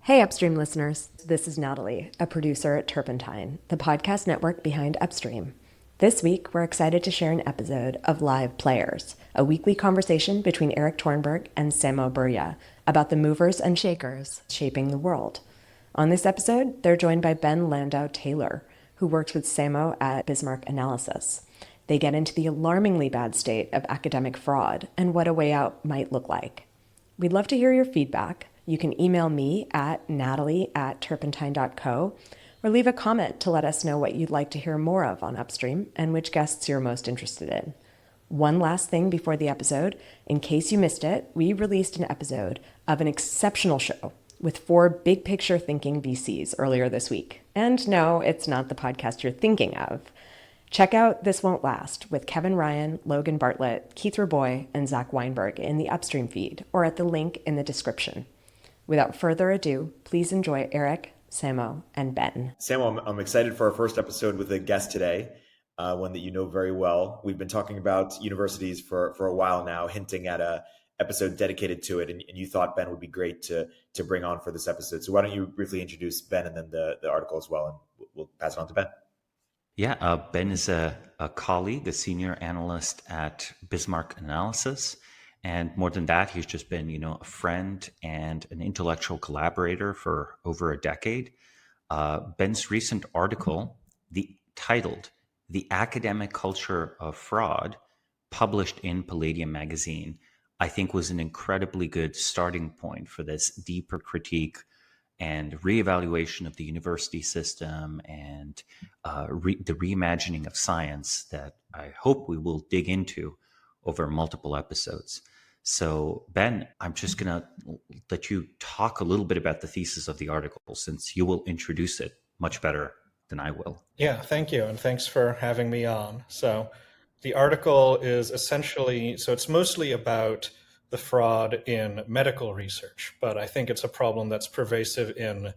Hey, Upstream listeners. This is Natalie, a producer at Turpentine, the podcast network behind Upstream. This week, we're excited to share an episode of Live Players, a weekly conversation between Erik Torenberg and Samo Burja about the movers and shakers shaping the world. On this episode, they're joined by Ben Landau-Taylor, who works with Samo at Bismarck Analysis. They get into the alarmingly bad state of academic fraud and what a way out might look like. We'd love to hear your feedback. You can email me at natalie@turpentine.co or leave a comment to let us know what you'd like to hear more of on Upstream and which guests you're most interested in. One last thing before the episode. In case you missed it, we released an episode of an exceptional show with 4 big picture thinking VCs earlier this week. And no, it's not the podcast you're thinking of. Check out This Won't Last with Kevin Ryan, Logan Bartlett, Keith Rabois, and Zach Weinberg in the Upstream feed or at the link in the description. Without further ado, please enjoy Erik, Samo, and Ben. Samo, I'm excited for our first episode with a guest today, one that you know very well. We've been talking about universities for a while now, hinting at a episode dedicated to it, and you thought Ben would be great to bring on for this episode. So why don't you briefly introduce Ben and then the article as well, and we'll pass it on to Ben. Yeah, Ben is a colleague, a senior analyst at Bismarck Analysis. And more than that, he's just been, a friend and an intellectual collaborator for over a decade. Ben's recent article, titled "The Academic Culture of Fraud," published in Palladium Magazine, I think was an incredibly good starting point for this deeper critique and reevaluation of the university system and the reimagining of science that I hope we will dig into over multiple episodes. So, Ben, I'm just going to let you talk a little bit about the thesis of the article, since you will introduce it much better than I will. Yeah, thank you. And thanks for having me on. So the article is it's mostly about the fraud in medical research, but I think it's a problem that's pervasive in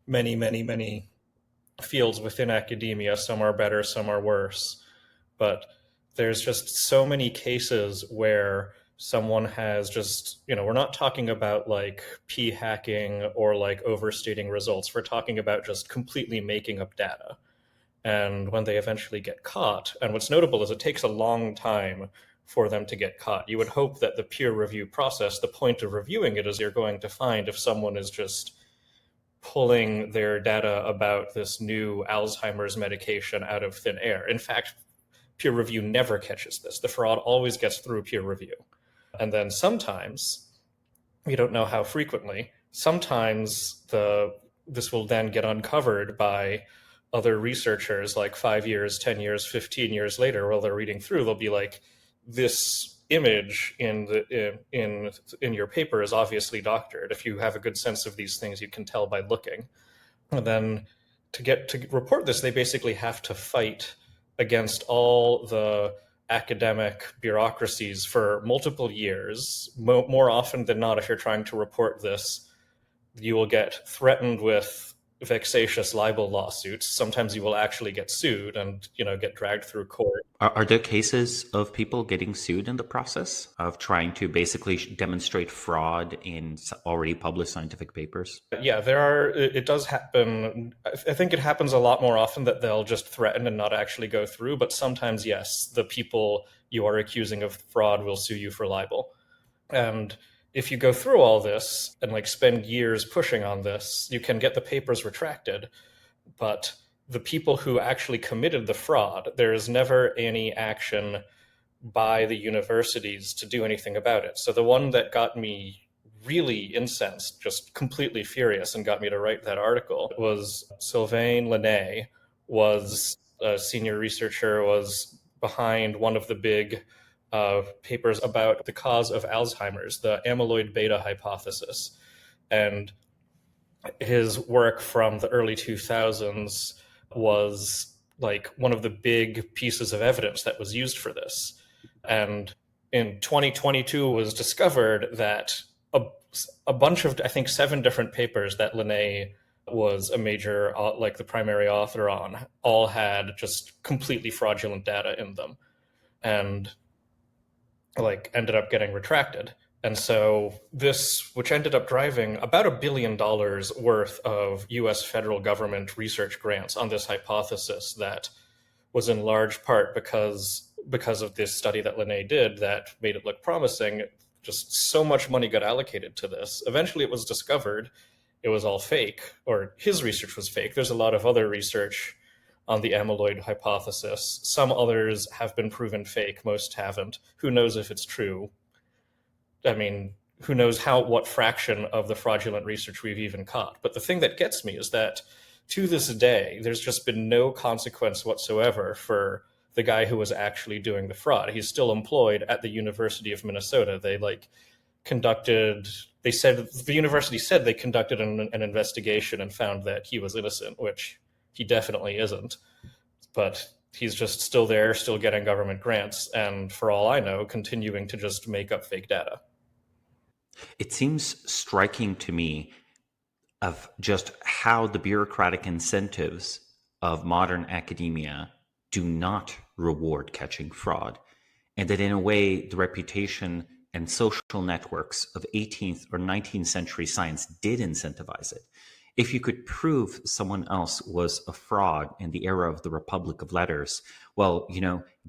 many, many, many fields within academia. Some are better, some are worse. But there's just so many cases where someone has just, we're not talking about like p hacking or like overstating results. We're talking about just completely making up data. And when they eventually get caught, and what's notable is it takes a long time for them to get caught. You would hope that the peer review process, the point of reviewing it is you're going to find if someone is just pulling their data about this new Alzheimer's medication out of thin air. In fact, peer review never catches this. The fraud always gets through peer review. And then sometimes, we don't know how frequently, sometimes this will then get uncovered by other researchers like 5 years, 10 years, 15 years later, while they're reading through, they'll be like, this image in your paper is obviously doctored. If you have a good sense of these things, you can tell by looking. And then to report this, they basically have to fight against all the academic bureaucracies for multiple years. More often than not, if you're trying to report this, you will get threatened with vexatious libel lawsuits. Sometimes you will actually get sued and get dragged through court. Are there cases of people getting sued in the process of trying to basically demonstrate fraud in already published scientific papers? Yeah, there are. It does happen. I think it happens a lot more often that they'll just threaten and not actually go through. But sometimes, yes, the people you are accusing of fraud will sue you for libel. And if you go through all this and spend years pushing on this, you can get the papers retracted. But the people who actually committed the fraud, there is never any action by the universities to do anything about it. So the one that got me really incensed, just completely furious, and got me to write that article was Sylvain Lesné, was a senior researcher, was behind one of the big papers about the cause of Alzheimer's, the amyloid beta hypothesis. And his work from the early 2000s was one of the big pieces of evidence that was used for this. And in 2022 was discovered that a bunch of, I think, 7 different papers that Lesné was a major, the primary author on, all had just completely fraudulent data in them. And ended up getting retracted. And so this, which ended up driving about $1 billion worth of US federal government research grants on this hypothesis that was in large part because of this study that Lesné did that made it look promising. Just so much money got allocated to this. Eventually it was discovered it was all fake, or his research was fake. There's a lot of other research on the amyloid hypothesis. Some others have been proven fake, most haven't. Who knows if it's true? I mean, who knows what fraction of the fraudulent research we've even caught. But the thing that gets me is that to this day, there's just been no consequence whatsoever for the guy who was actually doing the fraud. He's still employed at the University of Minnesota. The university said they conducted an investigation and found that he was innocent, which he definitely isn't. But he's just still there, still getting government grants, and for all I know, continuing to just make up fake data. It seems striking to me of just how the bureaucratic incentives of modern academia do not reward catching fraud, and that in a way the reputation and social networks of 18th or 19th century science did incentivize it. If you could prove someone else was a fraud in the era of the Republic of Letters, well,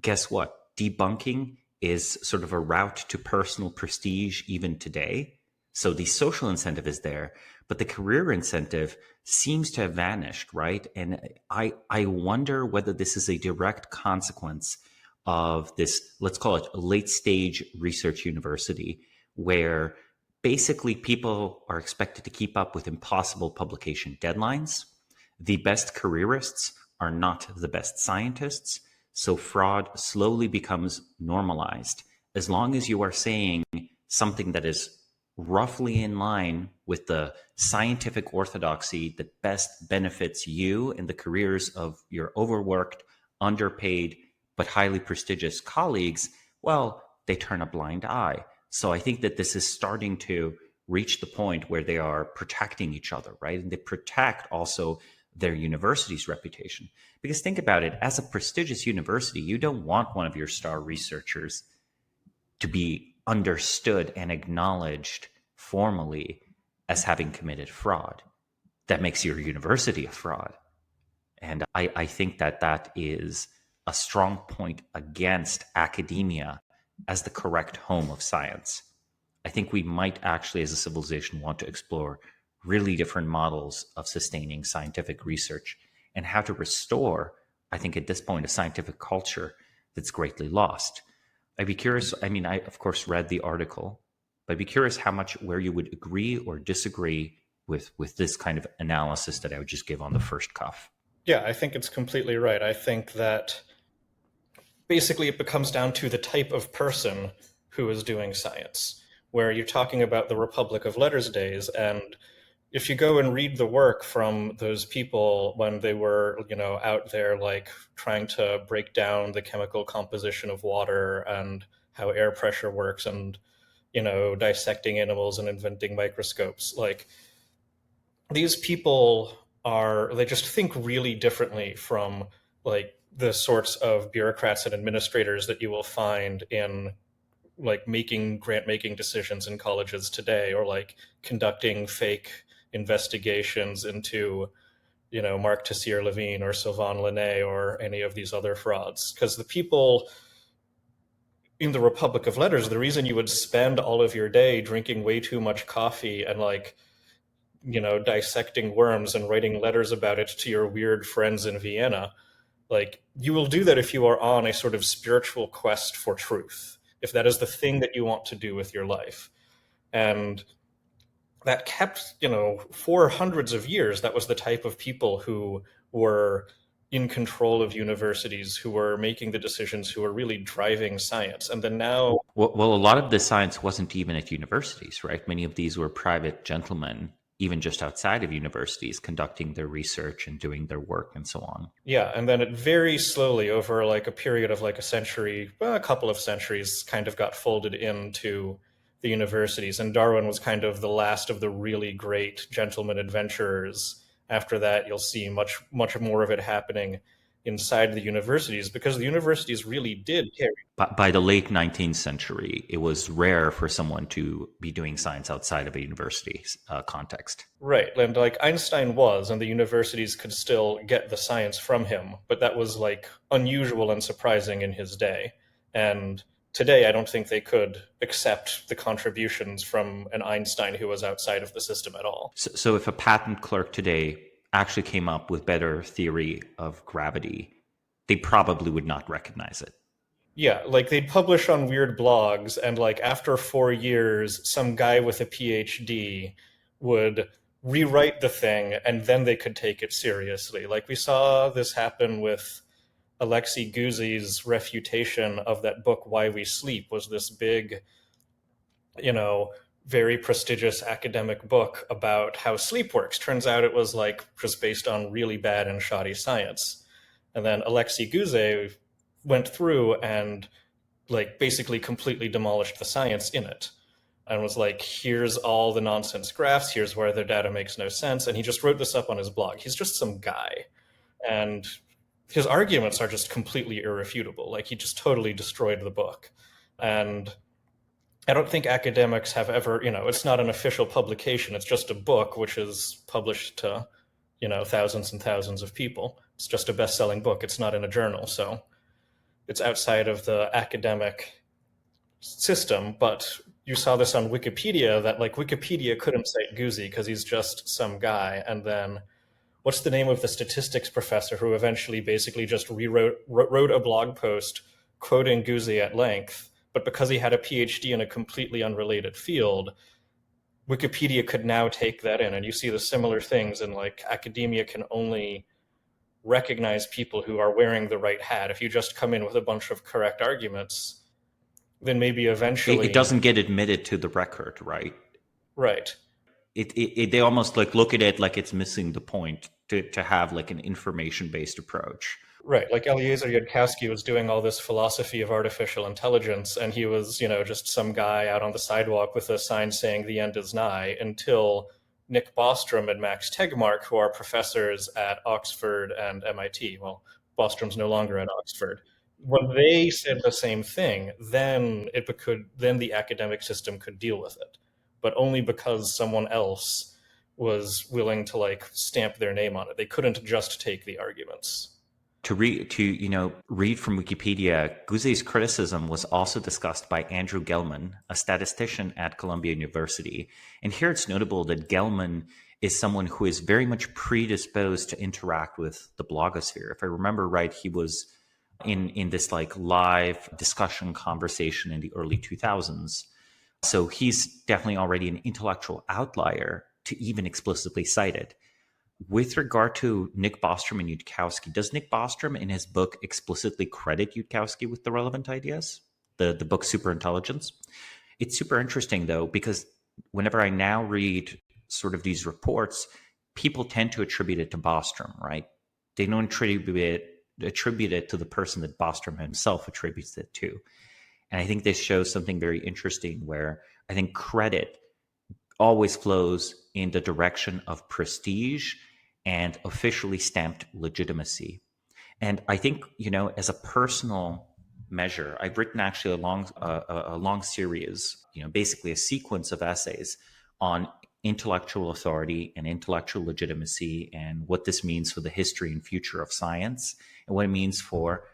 guess what? Debunking is sort of a route to personal prestige even today. So the social incentive is there, but the career incentive seems to have vanished, right? And I wonder whether this is a direct consequence of this, let's call it a late stage research university, where basically people are expected to keep up with impossible publication deadlines. The best careerists are not the best scientists. So fraud slowly becomes normalized. As long as you are saying something that is roughly in line with the scientific orthodoxy that best benefits you and the careers of your overworked, underpaid, but highly prestigious colleagues, well, they turn a blind eye. So I think that this is starting to reach the point where they are protecting each other, right? And they protect also their university's reputation. Because think about it, as a prestigious university, you don't want one of your star researchers to be understood and acknowledged formally as having committed fraud. That makes your university a fraud. And I think that is a strong point against academia as the correct home of science. I think we might actually, as a civilization, want to explore really different models of sustaining scientific research and how to restore, I think at this point, a scientific culture that's greatly lost. I'd be curious, I mean, I of course read the article, but I'd be curious where you would agree or disagree with this kind of analysis that I would just give on the first cuff. Yeah, I think it's completely right. I think that basically it becomes down to the type of person who is doing science, where you're talking about the Republic of Letters days. And if you go and read the work from those people when they were, out there, like trying to break down the chemical composition of water and how air pressure works and, dissecting animals and inventing microscopes, like these people they just think really differently from like the sorts of bureaucrats and administrators that you will find in like making grant making decisions in colleges today, or like conducting fake investigations into, Marc Tessier-Levine or Sylvain Lesné or any of these other frauds. Because the people in the Republic of Letters, the reason you would spend all of your day drinking way too much coffee and like, dissecting worms and writing letters about it to your weird friends in Vienna, like you will do that if you are on a sort of spiritual quest for truth, if that is the thing that you want to do with your life. And that kept, for hundreds of years, that was the type of people who were in control of universities, who were making the decisions, who were really driving science. And then now... Well, a lot of the science wasn't even at universities, right? Many of these were private gentlemen, even just outside of universities, conducting their research and doing their work and so on. Yeah, and then it very slowly, over like a period of like a century, a couple of centuries, kind of got folded into the universities. And Darwin was kind of the last of the really great gentleman adventurers. After that, you'll see much more of it happening inside the universities, because the universities really did carry. By the late 19th century, it was rare for someone to be doing science outside of a university context. Right, and like Einstein was, and the universities could still get the science from him, but that was like unusual and surprising in his day. And today, I don't think they could accept the contributions from an Einstein who was outside of the system at all. So if a patent clerk today actually came up with better theory of gravity, they probably would not recognize it. Yeah, like they'd publish on weird blogs, and like after 4 years, some guy with a PhD would rewrite the thing, and then they could take it seriously. Like we saw this happen with Alexei Guzzi's refutation of that book, Why We Sleep, was this big, very prestigious academic book about how sleep works. Turns out it was like just based on really bad and shoddy science. And then Alexei Guzzi went through and like basically completely demolished the science in it and was like, here's all the nonsense graphs, here's where their data makes no sense. And he just wrote this up on his blog. He's just some guy. And his arguments are just completely irrefutable. Like he just totally destroyed the book. And I don't think academics have ever, it's not an official publication. It's just a book, which is published to, thousands and thousands of people. It's just a best-selling book. It's not in a journal. So it's outside of the academic system. But you saw this on Wikipedia, that like Wikipedia couldn't cite Guzzi because he's just some guy. And then what's the name of the statistics professor who eventually basically just wrote a blog post quoting Guzzi at length, but because he had a PhD in a completely unrelated field, Wikipedia could now take that in. And you see the similar things in like academia can only recognize people who are wearing the right hat. If you just come in with a bunch of correct arguments, then maybe eventually... It doesn't get admitted to the record, right? Right. They almost like look at it like it's missing the point to have like an information-based approach. Right, like Eliezer Yudkowsky was doing all this philosophy of artificial intelligence, and he was, just some guy out on the sidewalk with a sign saying the end is nigh, until Nick Bostrom and Max Tegmark, who are professors at Oxford and MIT. Well, Bostrom's no longer at Oxford. When they said the same thing, then the academic system could deal with it, but only because someone else was willing to like stamp their name on it. They couldn't just take the arguments. To read from Wikipedia, Guzzi's criticism was also discussed by Andrew Gelman, a statistician at Columbia University. And here it's notable that Gelman is someone who is very much predisposed to interact with the blogosphere. If I remember right, he was in this like live discussion conversation in the early 2000s. So he's definitely already an intellectual outlier to even explicitly cite it. With regard to Nick Bostrom and Yudkowsky, does Nick Bostrom in his book explicitly credit Yudkowsky with the relevant ideas? The book Superintelligence? It's super interesting, though, because whenever I now read sort of these reports, people tend to attribute it to Bostrom, right? They don't attribute it to the person that Bostrom himself attributes it to. And I think this shows something very interesting where I think credit always flows in the direction of prestige and officially stamped legitimacy. And I think, as a personal measure, I've written actually a long series, basically a sequence of essays on intellectual authority and intellectual legitimacy and what this means for the history and future of science and what it means for,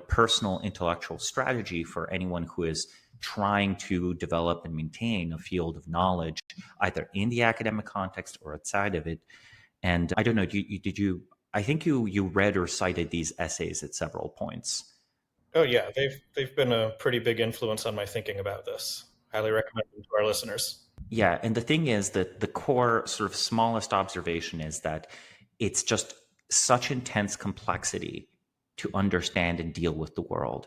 personal intellectual strategy for anyone who is trying to develop and maintain a field of knowledge, either in the academic context or outside of it. And I don't know, I think you read or cited these essays at several points. Oh yeah, they've been a pretty big influence on my thinking about this. Highly recommend them to our listeners. Yeah, and the thing is that the core sort of smallest observation is that it's just such intense complexity to understand and deal with the world.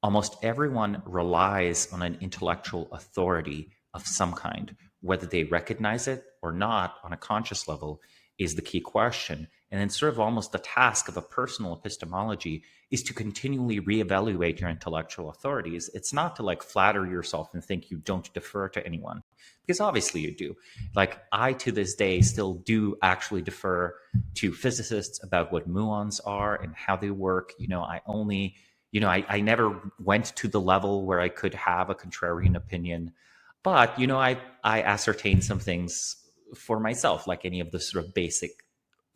Almost everyone relies on an intellectual authority of some kind, whether they recognize it or not on a conscious level. is the key question. And then sort of almost the task of a personal epistemology is to continually reevaluate your intellectual authorities. It's not to like flatter yourself and think you don't defer to anyone, because obviously you do. Like I, to this day, still do actually defer to physicists about what muons are and how they work. I never went to the level where I could have a contrarian opinion, but, I ascertained some things for myself, like any of the sort of basic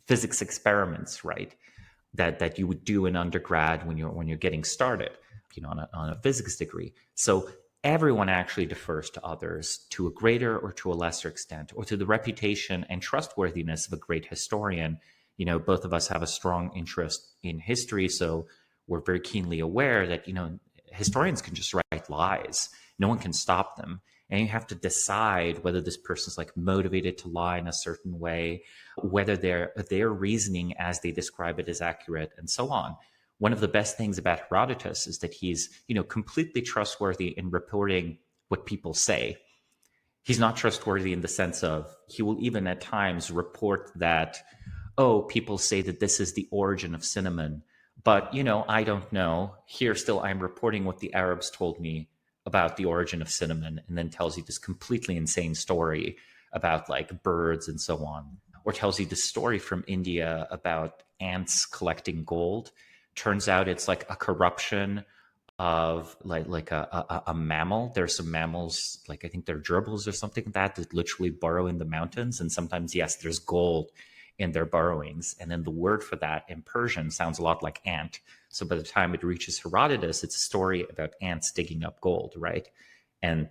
physics experiments, right? That you would do in undergrad when you're getting started, on a physics degree. So everyone actually defers to others to a greater or to a lesser extent, or to the reputation and trustworthiness of a great historian. Both of us have a strong interest in history, so we're very keenly aware that, historians can just write lies. No one can stop them. And you have to decide whether this person's like motivated to lie in a certain way, whether their reasoning as they describe it is accurate, and so on. One of the best things about Herodotus is that he's, completely trustworthy in reporting what people say. He's not trustworthy in the sense of he will even at times report that, oh, people say that this is the origin of cinnamon, but, I don't know. Here still, I'm reporting what the Arabs told me about the origin of cinnamon, and then tells you this completely insane story about like birds and so on, or tells you the story from India about ants collecting gold. Turns out it's like a corruption of like a mammal. There's some mammals, like I think they're gerbils or something like that literally burrow in the mountains, and sometimes, yes, there's gold in their burrowings. And then the word for that in Persian sounds a lot like ant. So by the time it reaches Herodotus, it's a story about ants digging up gold, right? And,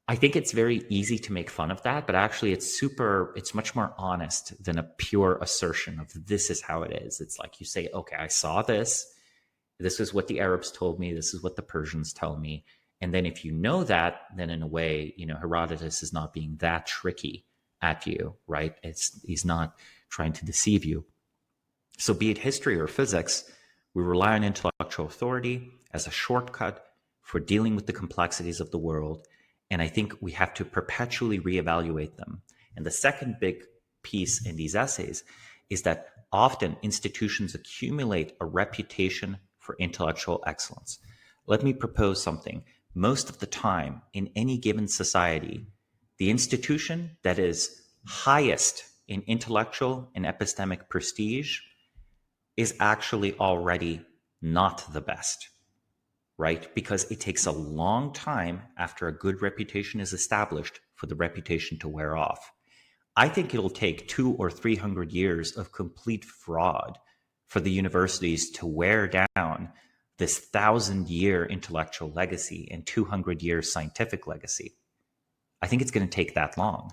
I think it's very easy to make fun of that, but actually it's much more honest than a pure assertion of this is how it is. It's like you say, okay, I saw this. This is what the Arabs told me. This is what the Persians tell me. And then if you know that, then in a way, Herodotus is not being that tricky at you, right? He's not trying to deceive you. So be it history or physics, we rely on intellectual authority as a shortcut for dealing with the complexities of the world. And I think we have to perpetually reevaluate them. And the second big piece in these essays is that often institutions accumulate a reputation for intellectual excellence. Let me propose something. Most of the time in any given society, the institution that is highest in intellectual and epistemic prestige is actually already not the best, right? Because it takes a long time after a good reputation is established for the reputation to wear off. I think it'll take 200 or 300 years of complete fraud for the universities to wear down this 1,000-year intellectual legacy and 200-year scientific legacy. I think it's going to take that long.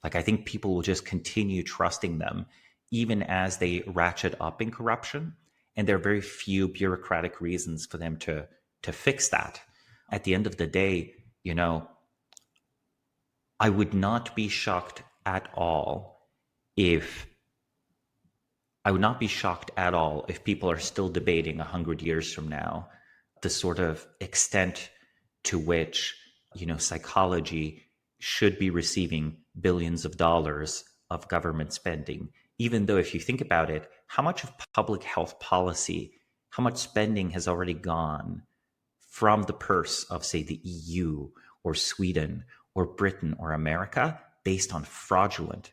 Like, I think people will just continue trusting them even as they ratchet up in corruption. And there are very few bureaucratic reasons for them to fix that. At the end of the day, I would not be shocked at all if people are still debating 100 years from now the sort of extent to which, psychology should be receiving billions of dollars of government spending. Even though if you think about it, how much of public health policy, how much spending has already gone from the purse of, say, the EU or Sweden or Britain or America based on fraudulent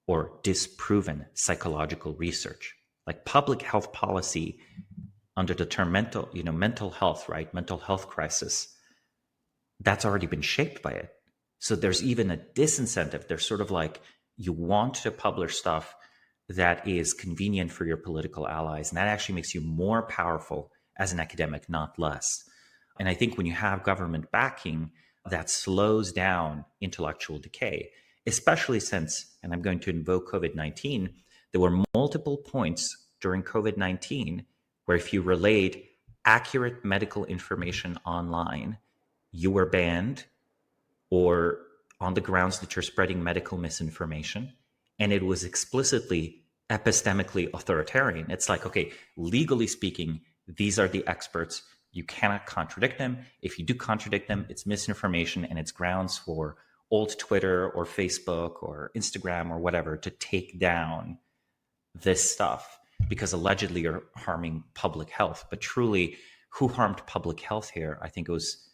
or disproven psychological research. Like public health policy under the term mental health, right? Mental health crisis, that's already been shaped by it. So there's even a disincentive. There's sort of like, you want to publish stuff that is convenient for your political allies. And that actually makes you more powerful as an academic, not less. And I think when you have government backing, that slows down intellectual decay, especially since, and I'm going to invoke COVID-19, there were multiple points during COVID-19 where if you relayed accurate medical information online, you were banned or on the grounds that you're spreading medical misinformation. And it was explicitly epistemically authoritarian. It's like, okay, legally speaking, these are the experts. You cannot contradict them. If you do contradict them, it's misinformation and it's grounds for old Twitter or Facebook or Instagram or whatever to take down this stuff because allegedly you're harming public health. But truly, who harmed public health here? I think it was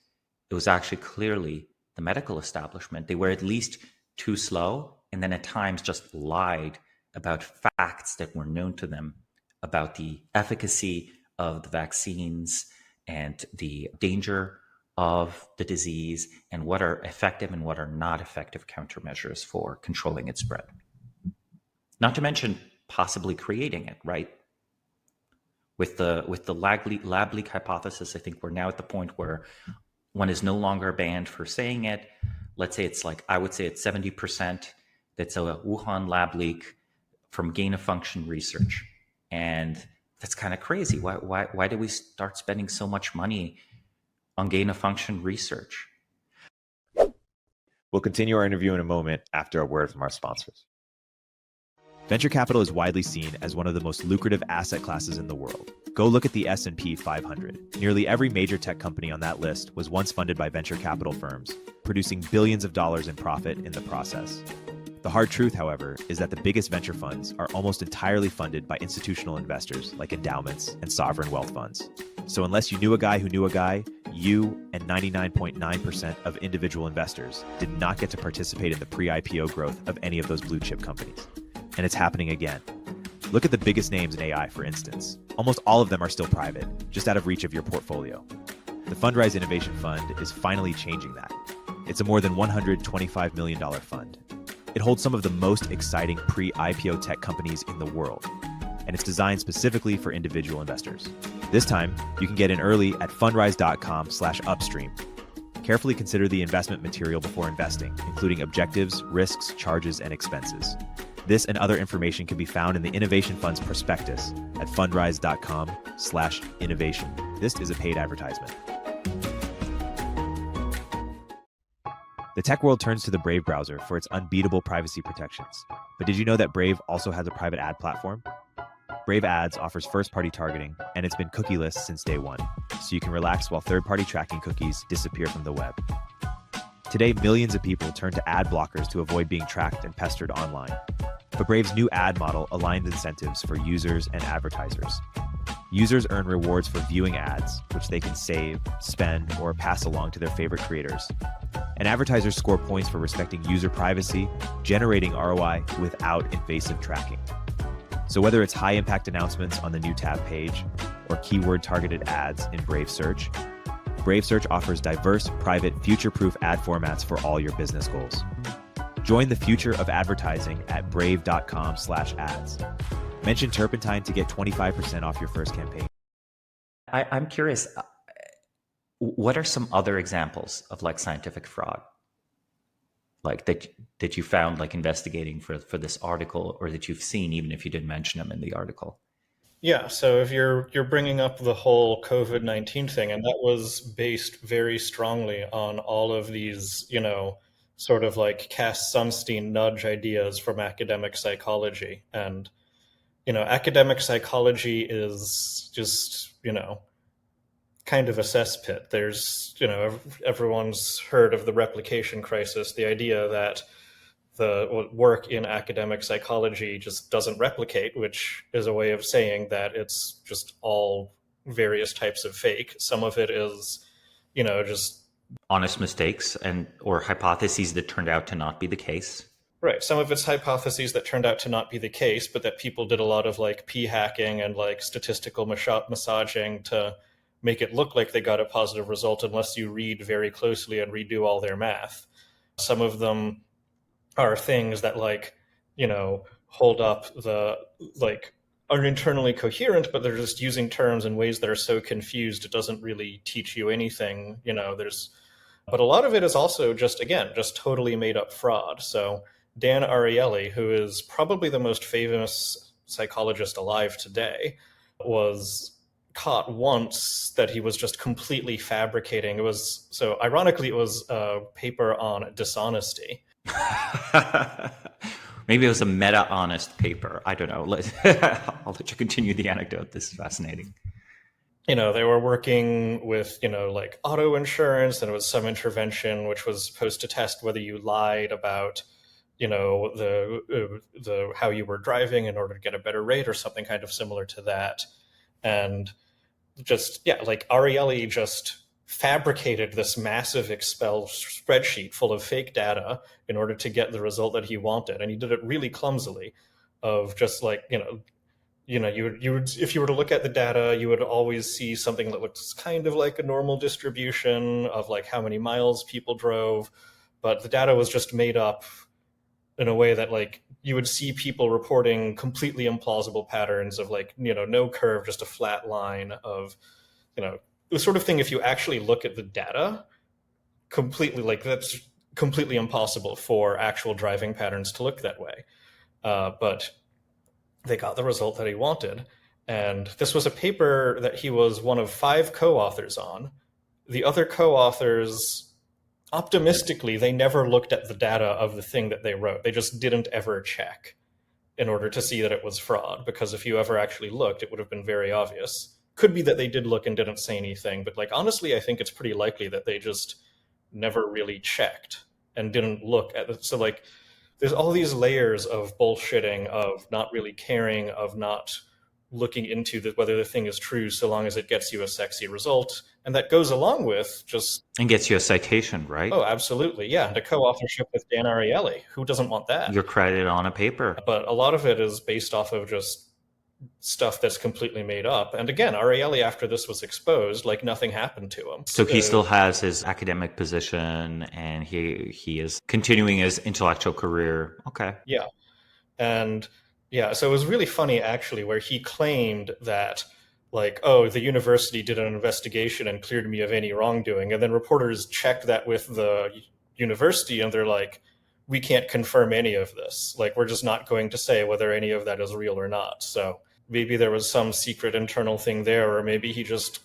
actually clearly the medical establishment. They were at least too slow, and then at times just lied about facts that were known to them about the efficacy of the vaccines and the danger of the disease and what are effective and what are not effective countermeasures for controlling its spread. Not to mention possibly creating it, right? With the lab leak hypothesis, I think we're now at the point where one is no longer banned for saying it. Let's say I would say it's 70% that's a Wuhan lab leak from gain of function research. And that's kind of crazy. Why do we start spending so much money on gain of function research? We'll continue our interview in a moment after a word from our sponsors. Venture capital is widely seen as one of the most lucrative asset classes in the world. Go look at the S&P 500. Nearly every major tech company on that list was once funded by venture capital firms, producing billions of dollars in profit in the process. The hard truth, however, is that the biggest venture funds are almost entirely funded by institutional investors like endowments and sovereign wealth funds. So unless you knew a guy who knew a guy, you and 99.9% of individual investors did not get to participate in the pre-IPO growth of any of those blue chip companies. And it's happening again. Look at the biggest names in AI, for instance. Almost all of them are still private, just out of reach of your portfolio. The Fundrise Innovation Fund is finally changing that. It's a more than $125 million fund. It holds some of the most exciting pre-IPO tech companies in the world, and it's designed specifically for individual investors. This time, you can get in early at fundrise.com/upstream. Carefully consider the investment material before investing, including objectives, risks, charges, and expenses. This and other information can be found in the Innovation Fund's prospectus at fundrise.com/innovation. This is a paid advertisement. The tech world turns to the Brave browser for its unbeatable privacy protections. But did you know that Brave also has a private ad platform? Brave Ads offers first-party targeting, and it's been cookieless since day one, so you can relax while third-party tracking cookies disappear from the web. Today, millions of people turn to ad blockers to avoid being tracked and pestered online. But Brave's new ad model aligns incentives for users and advertisers. Users earn rewards for viewing ads, which they can save, spend, or pass along to their favorite creators. And advertisers score points for respecting user privacy, generating ROI without invasive tracking. So whether it's high-impact announcements on the new tab page or keyword-targeted ads in Brave Search offers diverse, private, future-proof ad formats for all your business goals. Join the future of advertising at brave.com/ads. Mention Turpentine to get 25% off your first campaign. I'm curious, what are some other examples of like scientific fraud? Like that you found like investigating for this article, or that you've seen even if you didn't mention them in the article? Yeah, so if you're bringing up the whole COVID-19 thing, and that was based very strongly on all of these, sort of like Cass Sunstein nudge ideas from academic psychology. And, academic psychology is just, kind of a cesspit. There's, everyone's heard of the replication crisis, the idea that the work in academic psychology just doesn't replicate, which is a way of saying that it's just all various types of fake. Some of it is, just honest mistakes or hypotheses that turned out to not be the case. Right. Some of it's hypotheses that turned out to not be the case, but that people did a lot of like p-hacking and like statistical massaging to make it look like they got a positive result unless you read very closely and redo all their math. Some of them are things that hold up are internally coherent, but they're just using terms in ways that are so confused it doesn't really teach you anything. But a lot of it is also just totally made up fraud. So Dan Ariely, who is probably the most famous psychologist alive today, was caught once that he was just completely fabricating. Ironically, it was a paper on dishonesty. Maybe it was a meta-honest paper. I don't know. I'll let you continue the anecdote. This is fascinating. they were working with, like auto insurance, and it was some intervention which was supposed to test whether you lied about, the how you were driving in order to get a better rate or something kind of similar to that. And just, yeah, like Ariely just fabricated this massive Excel spreadsheet full of fake data in order to get the result that he wanted. And he did it really clumsily, of just like, you would, if you were to look at the data, you would always see something that looks kind of like a normal distribution of like how many miles people drove, but the data was just made up in a way that like you would see people reporting completely implausible patterns of like, no curve, just a flat line of, the sort of thing, if you actually look at the data completely, like that's completely impossible for actual driving patterns to look that way. But they got the result that he wanted. And this was a paper that he was one of 5 co-authors on. The other co-authors, optimistically, they never looked at the data of the thing that they wrote. They just didn't ever check in order to see that it was fraud, because if you ever actually looked, it would have been very obvious. Could be that they did look and didn't say anything, but like honestly, I think it's pretty likely that they just never really checked and didn't look at it. So like there's all these layers of bullshitting, of not really caring, of not looking into whether the thing is true, so long as it gets you a sexy result. And that goes along with just... And gets you a citation, right? Oh, absolutely. Yeah. And a co-authorship with Dan Ariely. Who doesn't want that? You're credited on a paper. But a lot of it is based off of just stuff that's completely made up. And again, Ariely, after this was exposed, like nothing happened to him. So he still has his academic position, and he is continuing his intellectual career. Okay. Yeah. And yeah, so it was really funny actually, where he claimed that like, oh, the university did an investigation and cleared me of any wrongdoing. And then reporters checked that with the university and they're like, we can't confirm any of this. Like, we're just not going to say whether any of that is real or not. So maybe there was some secret internal thing there, or maybe he just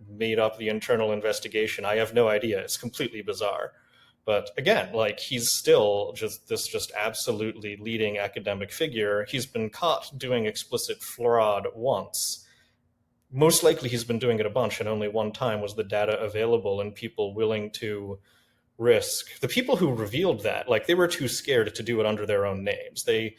made up the internal investigation. I have no idea. It's completely bizarre. But again, like, he's still just absolutely leading academic figure. He's been caught doing explicit fraud once. Most likely he's been doing it a bunch, and only one time was the data available and people willing to risk. The people who revealed that, like, they were too scared to do it under their own names. They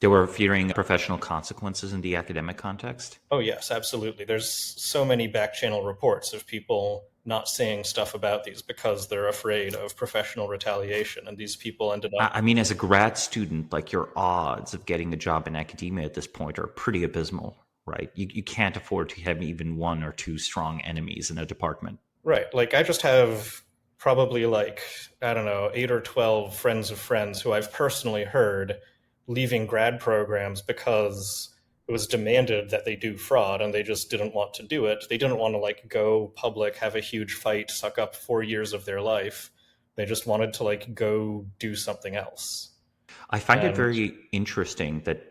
were fearing professional consequences in the academic context? Oh, yes, absolutely. There's so many backchannel reports of people not saying stuff about these because they're afraid of professional retaliation. And these people ended up... I mean, as a grad student, like, your odds of getting a job in academia at this point are pretty abysmal, right? You can't afford to have even 1 or 2 strong enemies in a department. Right. Like, I just have probably like, I don't know, 8 or 12 friends of friends who I've personally heard leaving grad programs because it was demanded that they do fraud and they just didn't want to do it. They didn't want to like go public, have a huge fight, suck up 4 years of their life. They just wanted to like go do something else. I find it very interesting that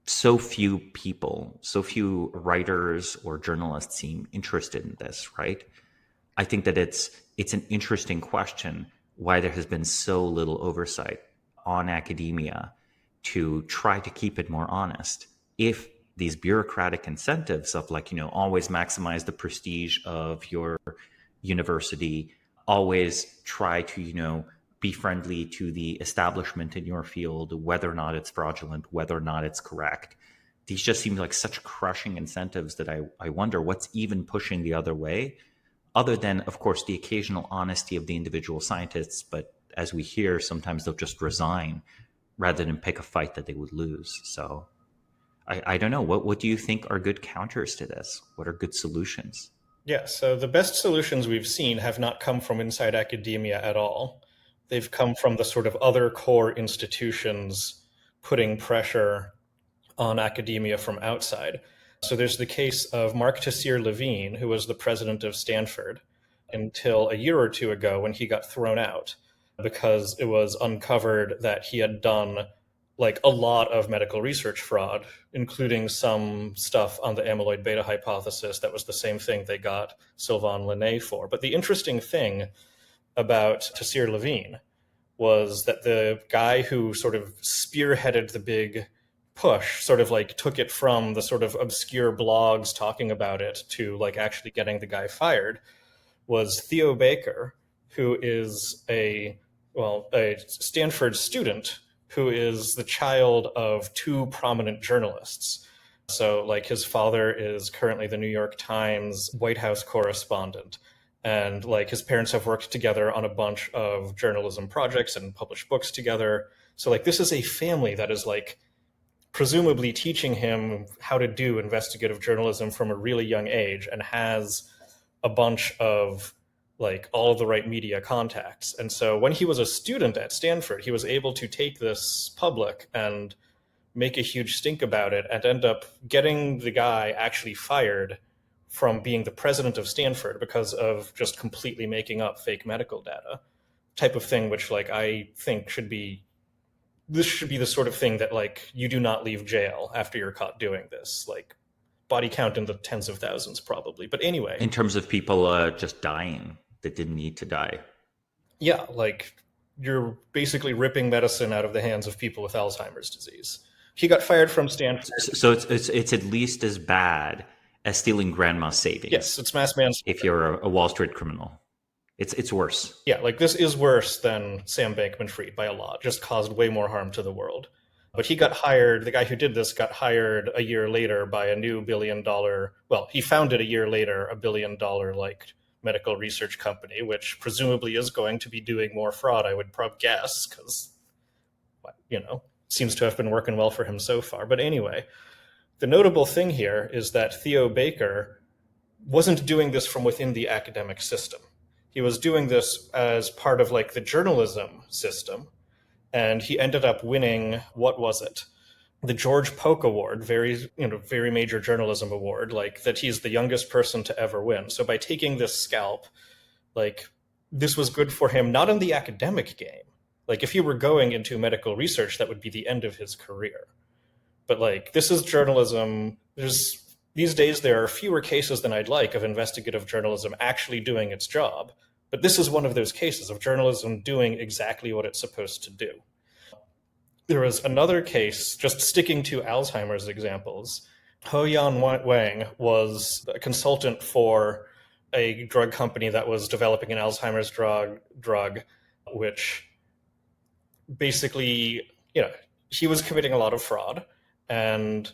so few people, so few writers or journalists seem interested in this, right? I think that it's an interesting question why there has been so little oversight on academia to try to keep it more honest. If these bureaucratic incentives of like, always maximize the prestige of your university, always try to, be friendly to the establishment in your field, whether or not it's fraudulent, whether or not it's correct. These just seem like such crushing incentives that I wonder what's even pushing the other way, other than, of course, the occasional honesty of the individual scientists. But as we hear, sometimes they'll just resign rather than pick a fight that they would lose. So I don't know. What do you think are good counters to this? What are good solutions? Yeah, so the best solutions we've seen have not come from inside academia at all. They've come from the sort of other core institutions putting pressure on academia from outside. So there's the case of Mark Tessier-Levine, who was the president of Stanford until a year or 2 ago when he got thrown out because it was uncovered that he had done like a lot of medical research fraud, including some stuff on the amyloid beta hypothesis. That was the same thing they got Sylvain Lesné for. But the interesting thing about Tessier-Levine was that the guy who sort of spearheaded the big push sort of like took it from the sort of obscure blogs talking about it to like actually getting the guy fired was Theo Baker, who is a Stanford student who is the child of two prominent journalists. So like his father is currently the New York Times White House correspondent. And like his parents have worked together on a bunch of journalism projects and published books together. So like this is a family that is like presumably teaching him how to do investigative journalism from a really young age and has a bunch of like all of the right media contacts. And so when he was a student at Stanford, he was able to take this public and make a huge stink about it and end up getting the guy actually fired from being the president of Stanford because of just completely making up fake medical data type of thing, which like I think this should be the sort of thing that like you do not leave jail after you're caught doing this. Like body count in the tens of thousands probably. But anyway. In terms of people just dying that didn't need to die. Yeah, like you're basically ripping medicine out of the hands of people with Alzheimer's disease. He got fired from Stanford. So it's at least as bad as stealing grandma's savings. Yes, it's mass manslaughter. If you're a Wall Street criminal. It's worse. Yeah, like this is worse than Sam Bankman-Fried by a lot, just caused way more harm to the world. But he got hired, the guy who did this got hired a year later by a new $1 billion, he founded a year later a $1 billion like medical research company, which presumably is going to be doing more fraud, I would probably guess, because, seems to have been working well for him so far. But anyway, the notable thing here is that Theo Baker wasn't doing this from within the academic system. He was doing this as part of like the journalism system. And he ended up winning, what was it? The George Polk Award, very major journalism award, like that he's the youngest person to ever win. So by taking this scalp, like this was good for him, not in the academic game. Like if he were going into medical research, that would be the end of his career. But like this is journalism. These days there are fewer cases than I'd like of investigative journalism actually doing its job. But this is one of those cases of journalism doing exactly what it's supposed to do. There was another case, just sticking to Alzheimer's examples. Ho-Yan Wang was a consultant for a drug company that was developing an Alzheimer's drug, which basically, he was committing a lot of fraud. And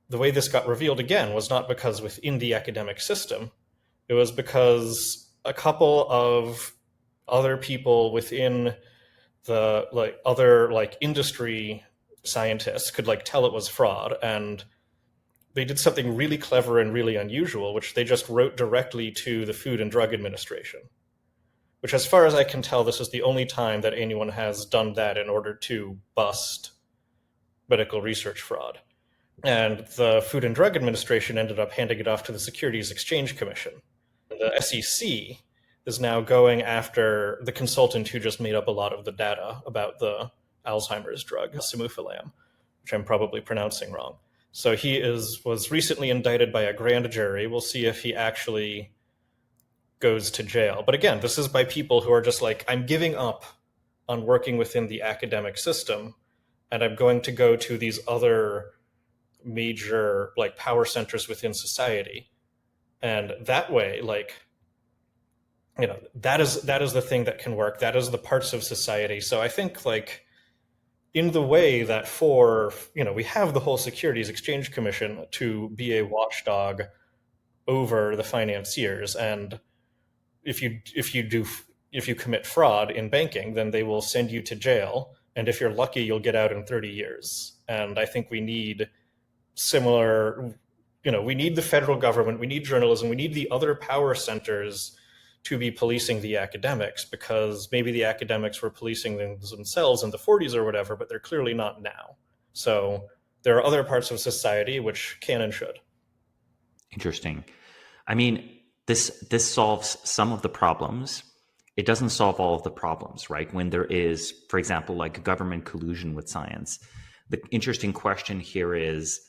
the way this got revealed again was not because within the academic system. It was because a couple of other people within the other industry scientists could tell it was fraud, and they did something really clever and really unusual, which they just wrote directly to the Food and Drug Administration, which, as far as I can tell, this is the only time that anyone has done that in order to bust medical research fraud. And the Food and Drug Administration ended up handing it off to the Securities Exchange Commission. The SEC is now going after the consultant who just made up a lot of the data about the Alzheimer's drug, Simufilam, which I'm probably pronouncing wrong. So he was recently indicted by a grand jury. We'll see if he actually goes to jail. But again, this is by people who are just like, I'm giving up on working within the academic system, and I'm going to go to these other major power centers within society. And that way, that is the thing that can work. That is the parts of society. So I think in the way that we have the whole Securities Exchange Commission to be a watchdog over the financiers. And if you commit fraud in banking, then they will send you to jail. And if you're lucky, you'll get out in 30 years. And I think we need similar, we need the federal government, we need journalism, we need the other power centers to be policing the academics, because maybe the academics were policing themselves in the 40s or whatever, but they're clearly not now. So there are other parts of society which can and should. Interesting. I mean, this solves some of the problems. It doesn't solve all of the problems, right? When there is, for example, government collusion with science. The interesting question here is,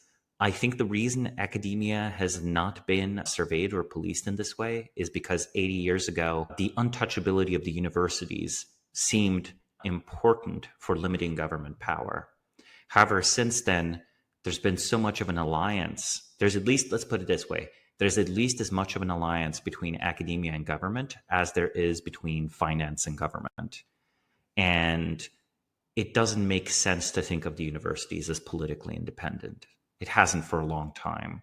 I think the reason academia has not been surveyed or policed in this way is because 80 years ago, the untouchability of the universities seemed important for limiting government power. However, since then, there's been so much of an alliance. There's at least, let's put it this way, there's at least as much of an alliance between academia and government as there is between finance and government. And it doesn't make sense to think of the universities as politically independent. It hasn't for a long time.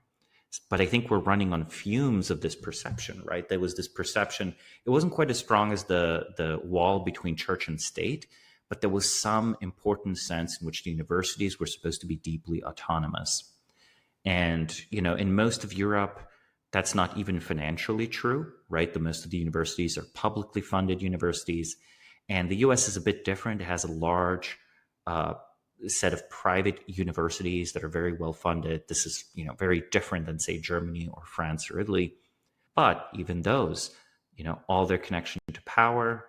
But I think we're running on fumes of this perception, right? There was this perception, it wasn't quite as strong as the wall between church and state, but there was some important sense in which the universities were supposed to be deeply autonomous. And, in most of Europe, that's not even financially true, right? Most of the universities are publicly funded universities. And the US is a bit different. It has a large set of private universities that are very well funded. This is, very different than, say, Germany or France or Italy. But even those, all their connection to power,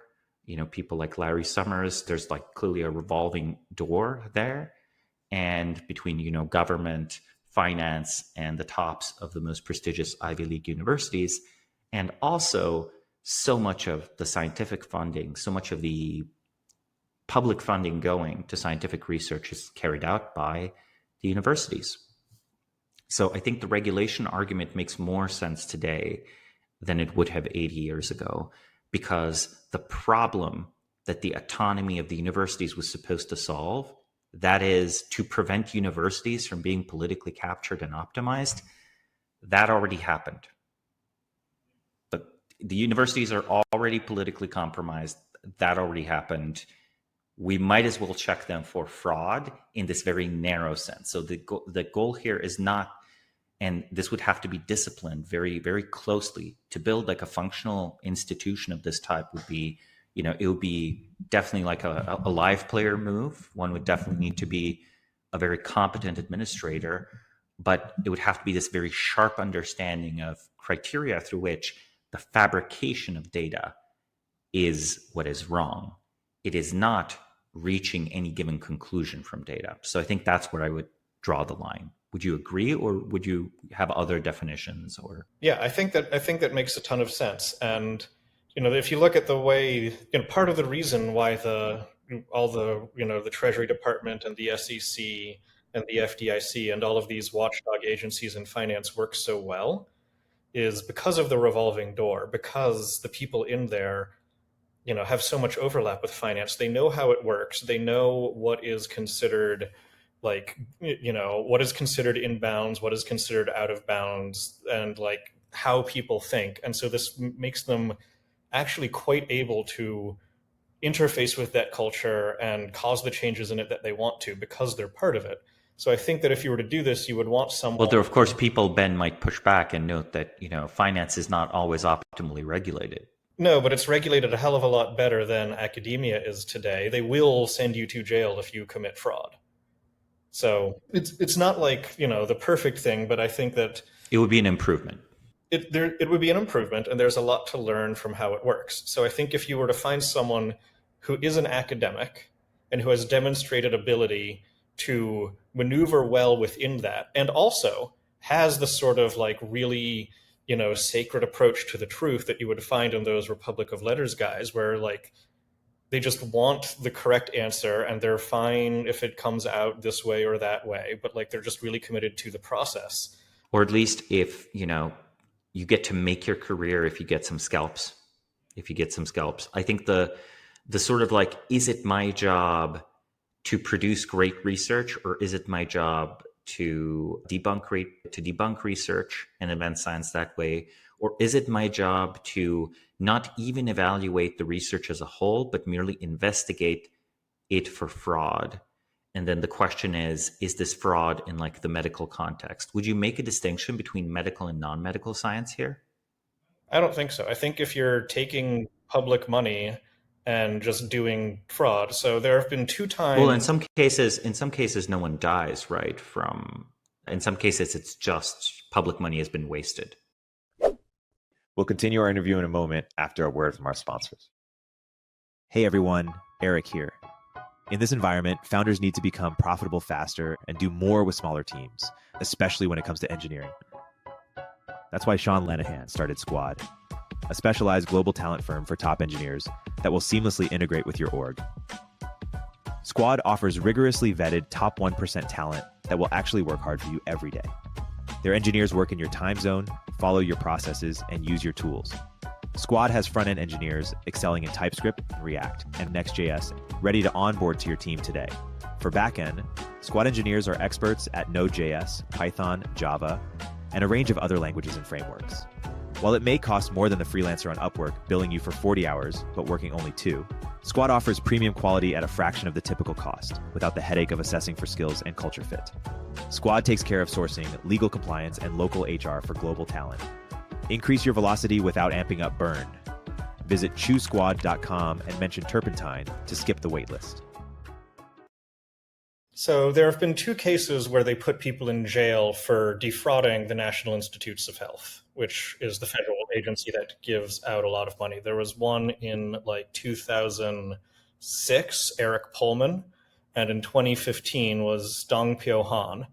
people like Larry Summers, there's like clearly a revolving door there. And between, government, finance, and the tops of the most prestigious Ivy League universities, and also so much of the scientific funding, so much of the public funding going to scientific research is carried out by the universities. So I think the regulation argument makes more sense today than it would have 80 years ago, because the problem that the autonomy of the universities was supposed to solve, that is to prevent universities from being politically captured and optimized, that already happened. But the universities are already politically compromised. That already happened. We might as well check them for fraud in this very narrow sense. So the goal here is not, and this would have to be disciplined very, very closely to build like a functional institution of this type would be, it would be definitely like a live player move. One would definitely need to be a very competent administrator, but it would have to be this very sharp understanding of criteria through which the fabrication of data is what is wrong. It is not reaching any given conclusion from data. So I think that's where I would draw the line. Would you agree, or would you have other definitions? Or I think that makes a ton of sense. And if you look at the way, part of the reason why the Treasury Department and the SEC and the FDIC and all of these watchdog agencies in finance work so well is because of the revolving door, because the people in there have so much overlap with finance. They know how it works. They know what is considered what is considered in bounds, what is considered out of bounds, and like how people think. And so this makes them actually quite able to interface with that culture and cause the changes in it that they want to, because they're part of it. So I think that if you were to do this, you would want someone... Well, there are, of course, people, Ben, might push back and note that, finance is not always optimally regulated. No, but it's regulated a hell of a lot better than academia is today. They will send you to jail if you commit fraud. So it's not like, the perfect thing, but I think that... It would be an improvement. It would be an improvement, and there's a lot to learn from how it works. So I think if you were to find someone who is an academic and who has demonstrated ability to maneuver well within that, and also has the sort of like really, sacred approach to the truth that you would find in those Republic of Letters guys, where like they just want the correct answer and they're fine if it comes out this way or that way, but like they're just really committed to the process. Or at least if, you get to make your career if you get some scalps. I think the sort of like, is it my job to produce great research, or is it my job to debunk research and advance science that way? Or is it my job to not even evaluate the research as a whole, but merely investigate it for fraud? And then the question is this fraud in like the medical context? Would you make a distinction between medical and non-medical science here? I don't think so. I think if you're taking public money and just doing fraud. So there have been 2 times. Well, in some cases, no one dies, right? In some cases, it's just public money has been wasted. We'll continue our interview in a moment after a word from our sponsors. Hey everyone, Erik here. In this environment, founders need to become profitable faster and do more with smaller teams, especially when it comes to engineering. That's why Sean Lenihan started Squad, a specialized global talent firm for top engineers that will seamlessly integrate with your org. Squad offers rigorously vetted top 1% talent that will actually work hard for you every day. Their engineers work in your time zone, follow your processes, and use your tools. Squad has front-end engineers excelling in TypeScript, React, and Next.js, ready to onboard to your team today. For backend, Squad engineers are experts at Node.js, Python, Java, and a range of other languages and frameworks. While it may cost more than the freelancer on Upwork, billing you for 40 hours, but working only 2, Squad offers premium quality at a fraction of the typical cost, without the headache of assessing for skills and culture fit. Squad takes care of sourcing, legal compliance, and local HR for global talent. Increase your velocity without amping up burn. Visit choosesquad.com and mention Turpentine to skip the waitlist. So there have been 2 cases where they put people in jail for defrauding the National Institutes of Health, which is the federal agency that gives out a lot of money. There was one in 2006, Erik Pullman, and in 2015 was Dong Pyo Han,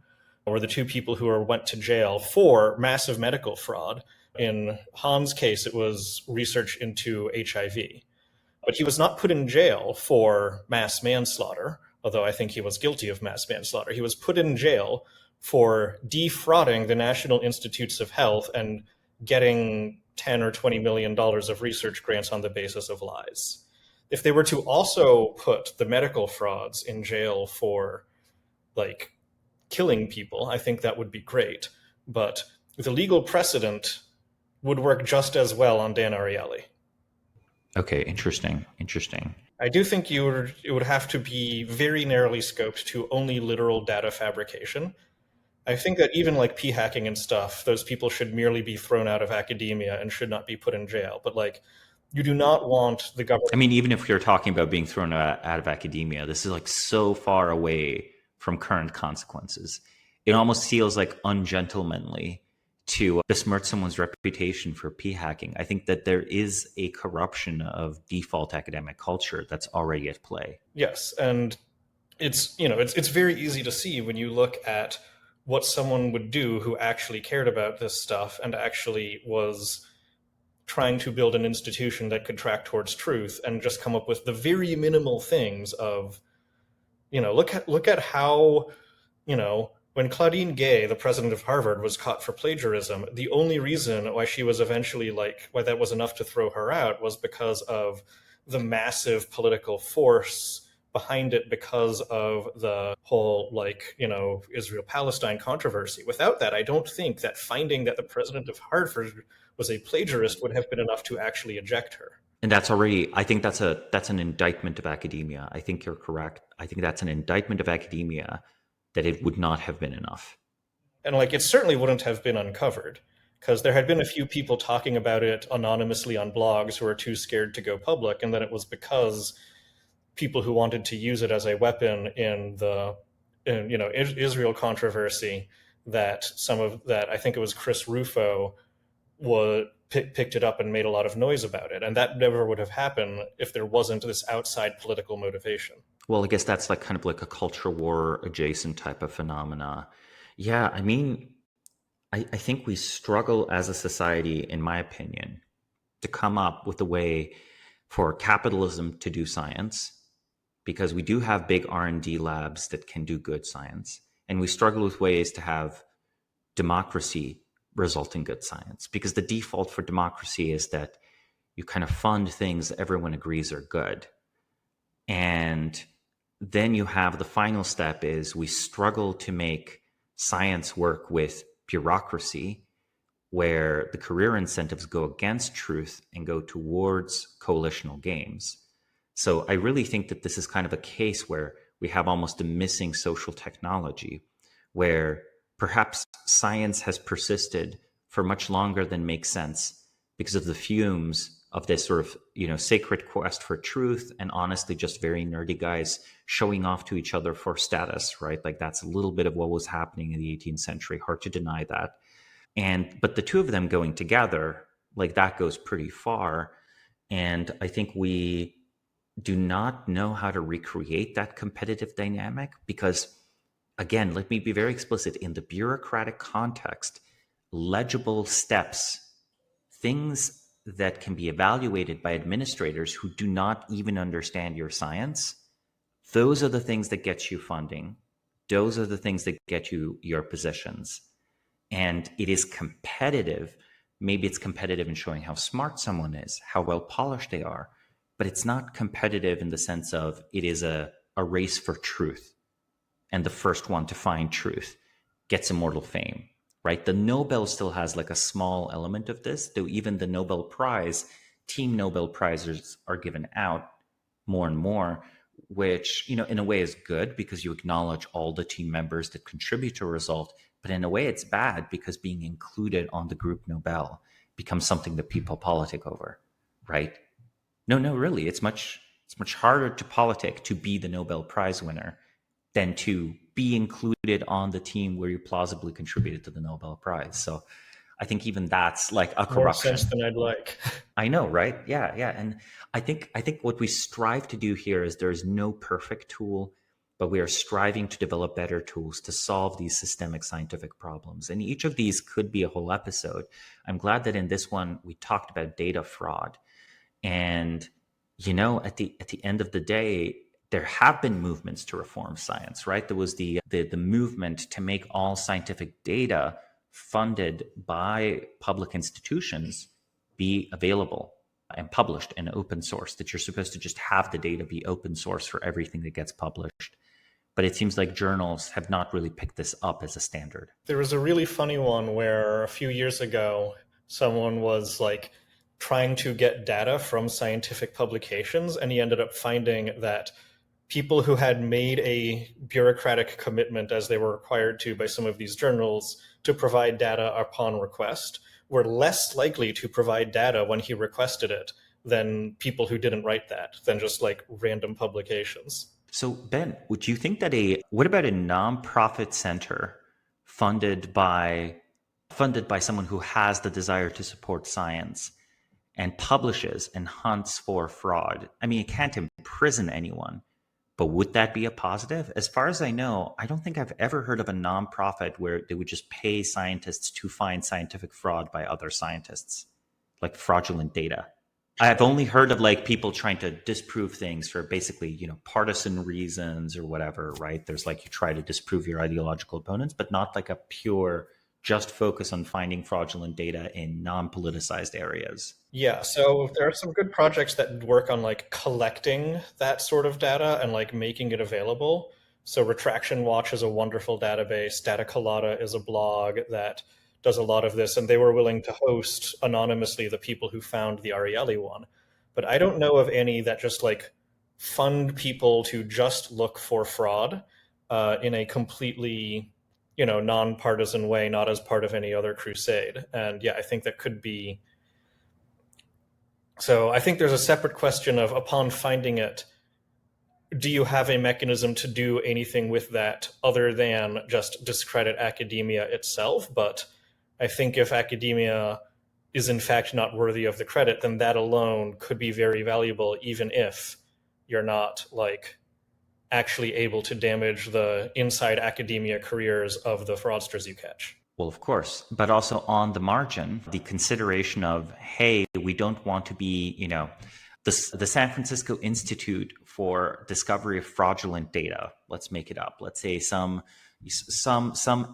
were the 2 people who went to jail for massive medical fraud. In Han's case, it was research into HIV. But he was not put in jail for mass manslaughter, although I think he was guilty of mass manslaughter. He was put in jail for defrauding the National Institutes of Health and getting $10 or $20 million of research grants on the basis of lies. If they were to also put the medical frauds in jail for killing people, I think that would be great. But the legal precedent would work just as well on Dan Ariely. Okay, interesting. I do think it would have to be very narrowly scoped to only literal data fabrication. I think that even p hacking and stuff, those people should merely be thrown out of academia and should not be put in jail. But you do not want the government. I mean, even if you're talking about being thrown out of academia, this is so far away from current consequences. It almost feels ungentlemanly to besmirch someone's reputation for p-hacking. I think that there is a corruption of default academic culture that's already at play. Yes, and it's very easy to see when you look at what someone would do who actually cared about this stuff and actually was trying to build an institution that could track towards truth and just come up with the very minimal things of, look at how, when Claudine Gay, the president of Harvard, was caught for plagiarism, the only reason why she was eventually why that was enough to throw her out was because of the massive political force behind it, because of the whole Israel-Palestine controversy. Without that, I don't think that finding that the president of Harvard was a plagiarist would have been enough to actually eject her. And I think that's an indictment of academia. I think you're correct. I think that's an indictment of academia that it would not have been enough. And it certainly wouldn't have been uncovered, because there had been a few people talking about it anonymously on blogs who were too scared to go public. And then it was because people who wanted to use it as a weapon in Israel controversy that I think it was Chris Rufo picked it up and made a lot of noise about it. And that never would have happened if there wasn't this outside political motivation. Well, I guess that's kind of a culture war adjacent type of phenomena. Yeah, I mean, I think we struggle as a society, in my opinion, to come up with a way for capitalism to do science, because we do have big R&D labs that can do good science. And we struggle with ways to have democracy result in good science, because the default for democracy is that you kind of fund things everyone agrees are good. And then you have the final step is we struggle to make science work with bureaucracy, where the career incentives go against truth and go towards coalitional games. So I really think that this is kind of a case where we have almost a missing social technology, where perhaps science has persisted for much longer than makes sense because of the fumes of this sort of, sacred quest for truth, and honestly, just very nerdy guys showing off to each other for status, right? That's a little bit of what was happening in the 18th century. Hard to deny that. But the two of them going together, that goes pretty far. And I think we do not know how to recreate that competitive dynamic because, again, let me be very explicit, in the bureaucratic context, legible steps, things that can be evaluated by administrators who do not even understand your science, those are the things that get you funding. Those are the things that get you your positions. And it is competitive. Maybe it's competitive in showing how smart someone is, how well polished they are, but it's not competitive in the sense of it is a race for truth. And the first one to find truth gets immortal fame, right? The Nobel still has like a small element of this, though even the Nobel Prize, team Nobel Prizes are given out more and more, which, in a way is good because you acknowledge all the team members that contribute to a result. But in a way it's bad because being included on the group Nobel becomes something that people politic over, right? No, really, it's much harder to politic to be the Nobel Prize winner than to be included on the team where you plausibly contributed to the Nobel Prize. So I think even that's like a corruption. More sense than I'd like. I know, right? Yeah. And I think what we strive to do here is there is no perfect tool, but we are striving to develop better tools to solve these systemic scientific problems. And each of these could be a whole episode. I'm glad that in this one we talked about data fraud. And at the end of the day, there have been movements to reform science, right? There was the movement to make all scientific data funded by public institutions be available and published in open source, that you're supposed to just have the data be open source for everything that gets published. But it seems like journals have not really picked this up as a standard. There was a really funny one where a few years ago, someone was like trying to get data from scientific publications, and he ended up finding that people who had made a bureaucratic commitment, as they were required to by some of these journals, to provide data upon request were less likely to provide data when he requested it than people who didn't write that, than just like random publications. So Ben, would you think that what about a nonprofit center funded by someone who has the desire to support science and publishes and hunts for fraud? I mean, it can't imprison anyone, but would that be a positive? As far as I know, I don't think I've ever heard of a nonprofit where they would just pay scientists to find scientific fraud by other scientists, like fraudulent data. I've only heard of like people trying to disprove things for basically, partisan reasons or whatever, right? There's like you try to disprove your ideological opponents, but not like a pure just focus on finding fraudulent data in non-politicized areas. Yeah, so there are some good projects that work on like collecting that sort of data and like making it available. So Retraction Watch is a wonderful database. Data Colada is a blog that does a lot of this, and they were willing to host anonymously the people who found the Ariely one. But I don't know of any that just like fund people to just look for fraud in a completely nonpartisan way, not as part of any other crusade. And yeah, I think that could be. So I think there's a separate question of, upon finding it, do you have a mechanism to do anything with that other than just discredit academia itself? But I think if academia is in fact not worthy of the credit, then that alone could be very valuable, even if you're not like actually able to damage the inside academia careers of the fraudsters you catch. Well, of course, but also on the margin, the consideration of, hey, we don't want to be, the San Francisco Institute for Discovery of Fraudulent Data. Let's make it up. Let's say some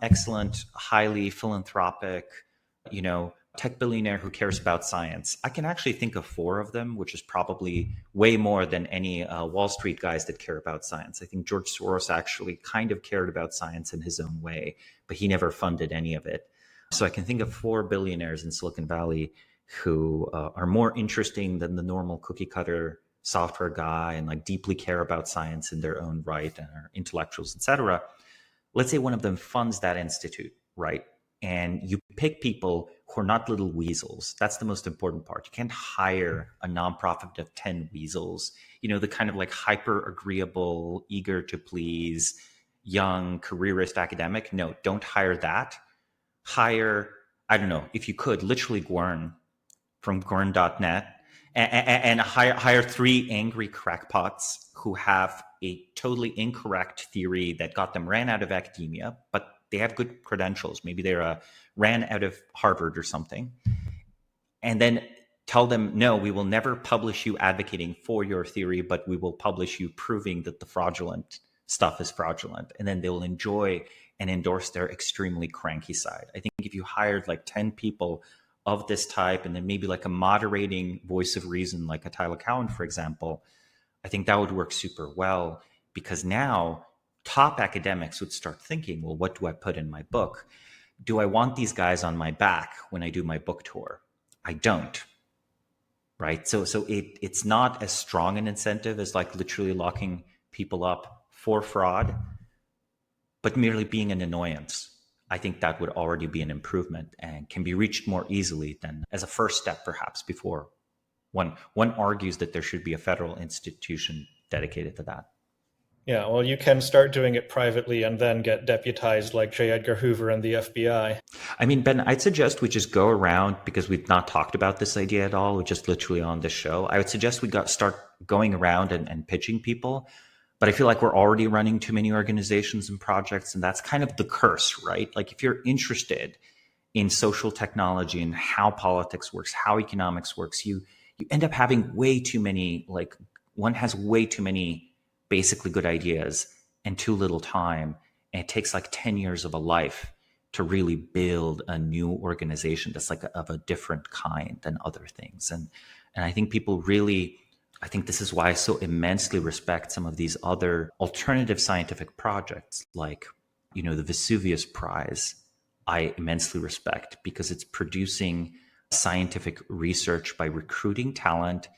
excellent, highly philanthropic, tech billionaire who cares about science. I can actually think of 4 of them, which is probably way more than any Wall Street guys that care about science. I think George Soros actually kind of cared about science in his own way, but he never funded any of it. So I can think of 4 billionaires in Silicon Valley who are more interesting than the normal cookie cutter software guy and like deeply care about science in their own right and are intellectuals, etc. Let's say one of them funds that institute, right? And you pick people who are not little weasels. That's the most important part. You can't hire a nonprofit of 10 weasels, the kind of like hyper agreeable, eager to please, young careerist academic. No, don't hire that. Hire, I don't know, if you could, literally Gwern from gwern.net and hire 3 angry crackpots who have a totally incorrect theory that got them ran out of academia, but they have good credentials. Maybe they're ran out of Harvard or something. And then tell them, no, we will never publish you advocating for your theory, but we will publish you proving that the fraudulent stuff is fraudulent, and then they'll enjoy and endorse their extremely cranky side. I think if you hired like 10 people of this type, and then maybe like a moderating voice of reason, like a Tyler Cowen, for example, I think that would work super well, because now top academics would start thinking, well, what do I put in my book? Do I want these guys on my back when I do my book tour? I don't. Right. So it's not as strong an incentive as like literally locking people up for fraud, but merely being an annoyance. I think that would already be an improvement and can be reached more easily than as a first step, perhaps, before one argues that there should be a federal institution dedicated to that. Yeah, well, you can start doing it privately and then get deputized like J. Edgar Hoover and the FBI. I mean, Ben, I'd suggest we just go around, because we've not talked about this idea at all. We're just literally on this show. I would suggest we start going around and pitching people. But I feel like we're already running too many organizations and projects, and that's kind of the curse, right? Like if you're interested in social technology and how politics works, how economics works, you end up having way too many, like one has way too many basically good ideas and too little time. And it takes like 10 years of a life to really build a new organization that's like of a different kind than other things. And I think people really, I think this is why I so immensely respect some of these other alternative scientific projects, like, you know, the Vesuvius Prize. I immensely respect, because it's producing scientific research by recruiting talent,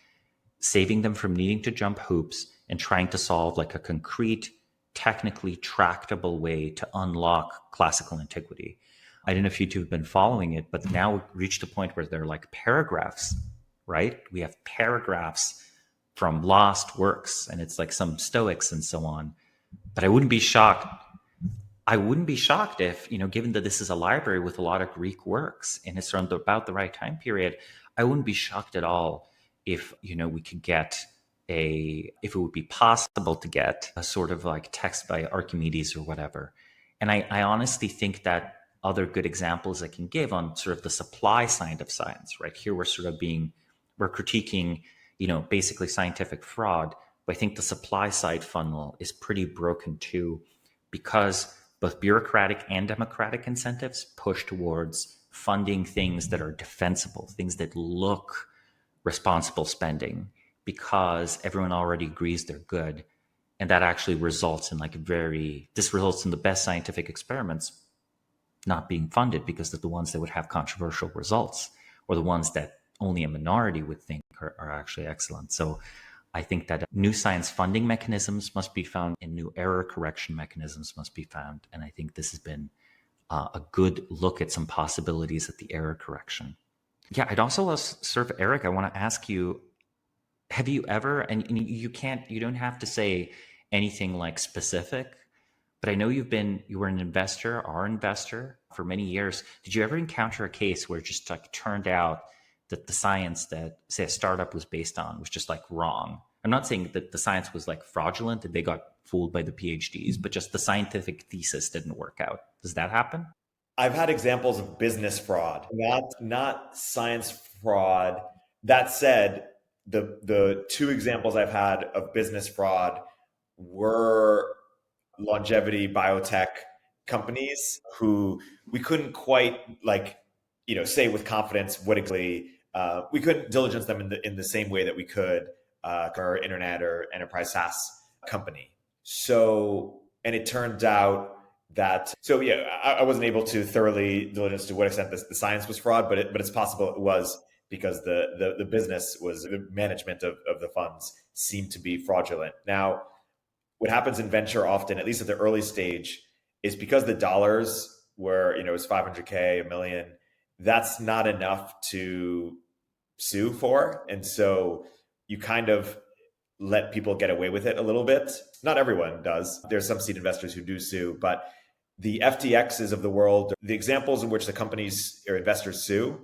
saving them from needing to jump hoops, and trying to solve like a concrete, technically tractable way to unlock classical antiquity. I don't know if you two have been following it, but now we've reached a point where they're like paragraphs, right? We have paragraphs from lost works, and it's like some Stoics and so on. But I wouldn't be shocked. I wouldn't be shocked if, you know, given that this is a library with a lot of Greek works and it's around about the right time period, I wouldn't be shocked at all if, you know, we could get if it would be possible to get a sort of like text by Archimedes or whatever. And I honestly think that other good examples I can give on sort of the supply side of science, right? Here we're critiquing, you know, basically scientific fraud, but I think the supply side funnel is pretty broken too, because both bureaucratic and democratic incentives push towards funding things that are defensible, things that look responsible spending, because everyone already agrees they're good. And that actually results in this results in the best scientific experiments not being funded, because they're the ones that would have controversial results, or the ones that only a minority would think are actually excellent. So I think that new science funding mechanisms must be found, and new error correction mechanisms must be found. And I think this has been a good look at some possibilities at the error correction. Yeah, I'd also sort of, Erik, I want to ask you, have you ever, and you don't have to say anything like specific, but I know you were an investor, our investor for many years. Did you ever encounter a case where it just like turned out that the science that, say, a startup was based on was just like wrong? I'm not saying that the science was like fraudulent and they got fooled by the PhDs, but just the scientific thesis didn't work out. Does that happen? I've had examples of business fraud, not science fraud. That said, the two examples I've had of business fraud were longevity biotech companies who we couldn't quite say with confidence what exactly we couldn't diligence them in the same way that we could our internet or enterprise SaaS company. So, and it turned out that, I wasn't able to thoroughly diligence to what extent the science was fraud, but it's possible it was, because the business was, the management of the funds seemed to be fraudulent. Now, what happens in venture often, at least at the early stage, is because the dollars were, it was 500K, $1 million, that's not enough to sue for. And so you kind of let people get away with it a little bit. Not everyone does. There's some seed investors who do sue, but the FTXs of the world, the examples in which the companies or investors sue,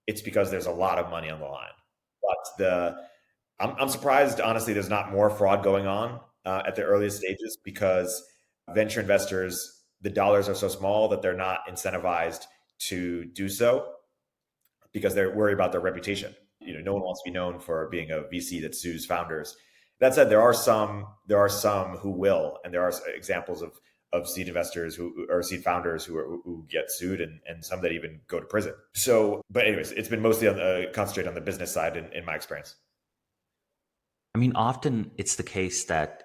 it's because there's a lot of money on the line. But I'm surprised, honestly, there's not more fraud going on at the earliest stages, because venture investors, the dollars are so small that they're not incentivized to do so, because they're worried about their reputation. No one wants to be known for being a VC that sues founders. That said, there are some who will, and there are examples of seed investors or seed founders who get sued, and some that even go to prison. So, but anyways, it's been mostly concentrated on the business side in my experience. I mean, often it's the case that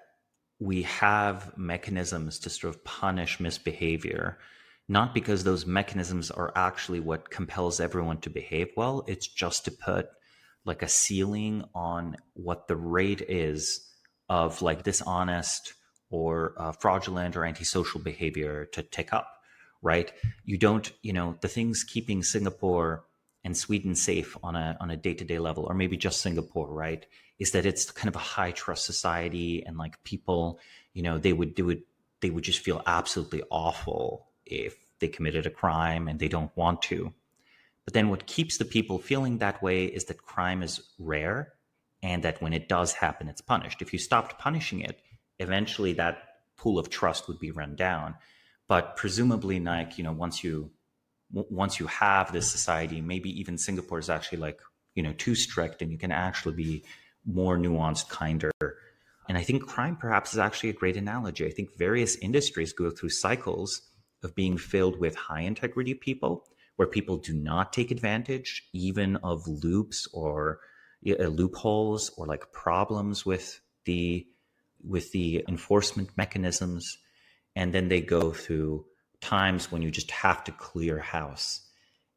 we have mechanisms to sort of punish misbehavior, not because those mechanisms are actually what compels everyone to behave well. It's just to put like a ceiling on what the rate is of like dishonest or fraudulent or antisocial behavior to tick up, right? You don't, the things keeping Singapore and Sweden safe on a day-to-day level, or maybe just Singapore, right, is that it's kind of a high trust society, and like people, they would just feel absolutely awful if they committed a crime and they don't want to. But then what keeps the people feeling that way is that crime is rare, and that when it does happen, it's punished. If you stopped punishing it, eventually that pool of trust would be run down. But presumably, like, once you have this society, maybe even Singapore is actually like, too strict, and you can actually be more nuanced, kinder. And I think crime perhaps is actually a great analogy. I think various industries go through cycles of being filled with high integrity people, where people do not take advantage even of loops or loopholes or like problems with the enforcement mechanisms. And then they go through times when you just have to clear house.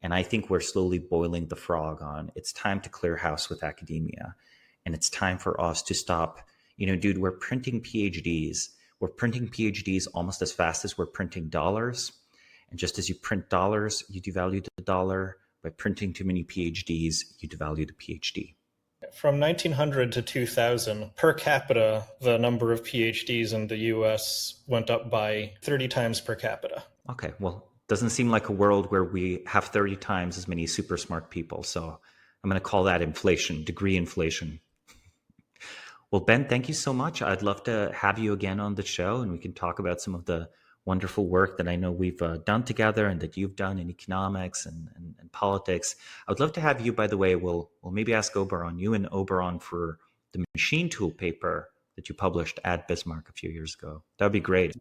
And I think we're slowly boiling the frog on it's time to clear house with academia. And it's time for us to stop. Dude, we're printing PhDs. We're printing PhDs almost as fast as we're printing dollars. And just as you print dollars, you devalue the dollar. By printing too many PhDs, you devalue the PhD. From 1900 to 2000, per capita, the number of PhDs in the US went up by 30 times per capita. Okay, well, doesn't seem like a world where we have 30 times as many super smart people. So I'm going to call that inflation, degree inflation. Well, Ben, thank you so much. I'd love to have you again on the show, and we can talk about some of the wonderful work that I know we've done together and that you've done in economics and politics. I would love to have you, by the way, we'll maybe ask Oberon, you and Oberon, for the machine tool paper that you published at Bismarck a few years ago. That would be great.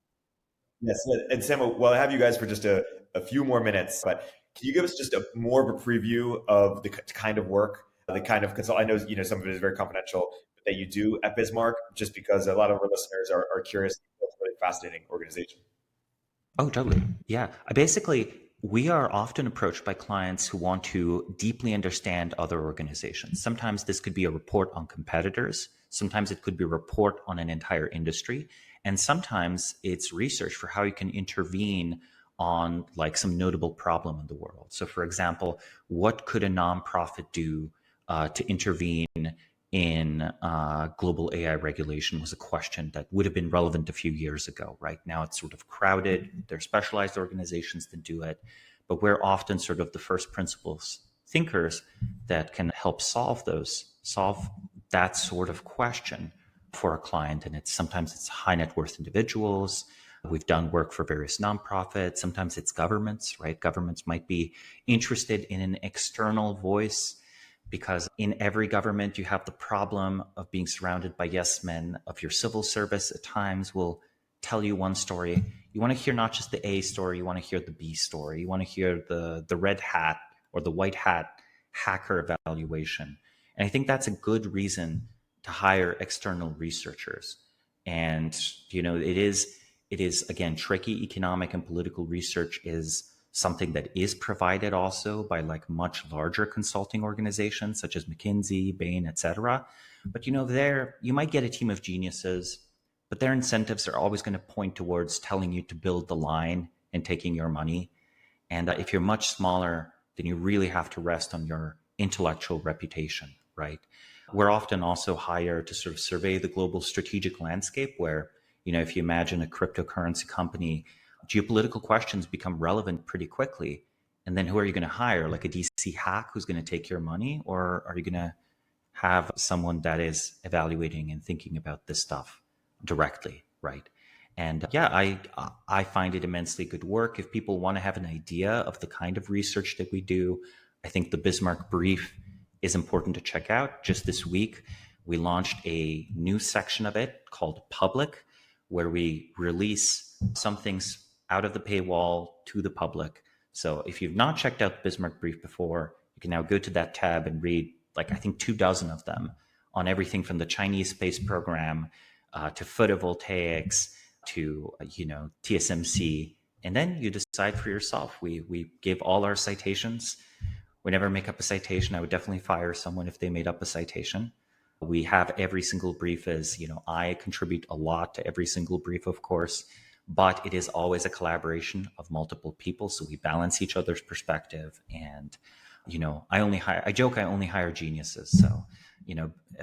Yes, and Samo, well, I have you guys for just a few more minutes, but can you give us just more of a preview of the kind of work, the kind of consult? I know some of it is very confidential, but that you do at Bismarck, just because a lot of our listeners are curious. It's a really fascinating organization. Oh, totally. Yeah. We are often approached by clients who want to deeply understand other organizations. Sometimes this could be a report on competitors. Sometimes it could be a report on an entire industry. And sometimes it's research for how you can intervene on like some notable problem in the world. So for example, what could a nonprofit do to intervene in global AI regulation was a question that would have been relevant a few years ago. Right now it's sort of crowded. There are specialized organizations that do it, but we're often sort of the first principles thinkers that can help solve that sort of question for a client. And sometimes it's high net worth individuals. We've done work for various nonprofits. Sometimes it's governments, right? Governments might be interested in an external voice, because in every government, you have the problem of being surrounded by yes men of your civil service. At times will tell you one story. You want to hear not just the A story, you want to hear the B story. You want to hear the red hat or the white hat hacker evaluation. And I think that's a good reason to hire external researchers. And, it is again, tricky. Economic and political research is something that is provided also by like much larger consulting organizations such as McKinsey, Bain, etc. But there you might get a team of geniuses, but their incentives are always going to point towards telling you to build the line and taking your money. And if you're much smaller, then you really have to rest on your intellectual reputation, right? We're often also hired to sort of survey the global strategic landscape where, if you imagine a cryptocurrency company, geopolitical questions become relevant pretty quickly. And then who are you going to hire? Like a DC hack who's going to take your money? Or are you going to have someone that is evaluating and thinking about this stuff directly, right? And I find it immensely good work. If people want to have an idea of the kind of research that we do, I think the Bismarck brief is important to check out. Just this week, we launched a new section of it called Public, where we release some things out of the paywall to the public. So if you've not checked out the Bismarck Brief before, you can now go to that tab and read, like, I think 24 of them on everything from the Chinese space program to photovoltaics to, TSMC. And then you decide for yourself. We give all our citations. We never make up a citation. I would definitely fire someone if they made up a citation. We have every single brief as, I contribute a lot to every single brief, of course, but it is always a collaboration of multiple people. So we balance each other's perspective. And, I joke I only hire geniuses. So,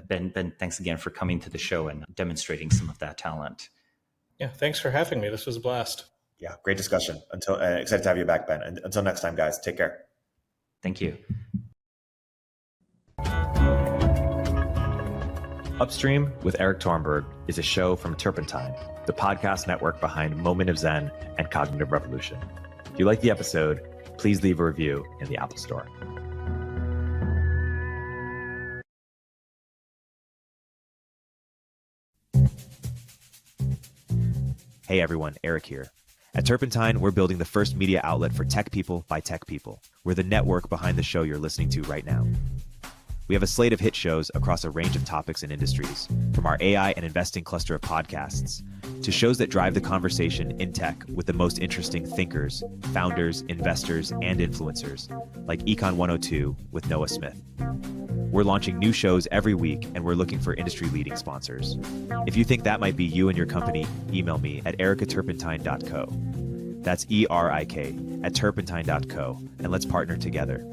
Ben, thanks again for coming to the show and demonstrating some of that talent. Yeah, thanks for having me. This was a blast. Yeah, great discussion. Excited to have you back, Ben. And until next time, guys, take care. Thank you. Upstream with Erik Torenberg is a show from Turpentine, the podcast network behind Moment of Zen and Cognitive Revolution. If you like the episode, please leave a review in the Apple Store. Hey everyone, Erik here. At Turpentine, we're building the first media outlet for tech people by tech people. We're the network behind the show you're listening to right now. We have a slate of hit shows across a range of topics and industries, from our AI and investing cluster of podcasts to shows that drive the conversation in tech with the most interesting thinkers, founders, investors, and influencers, like Econ 102 with Noah Smith. We're launching new shows every week, and we're looking for industry-leading sponsors. If you think that might be you and your company, email me at eric@turpentine.co. That's ERIK @turpentine.co, and let's partner together.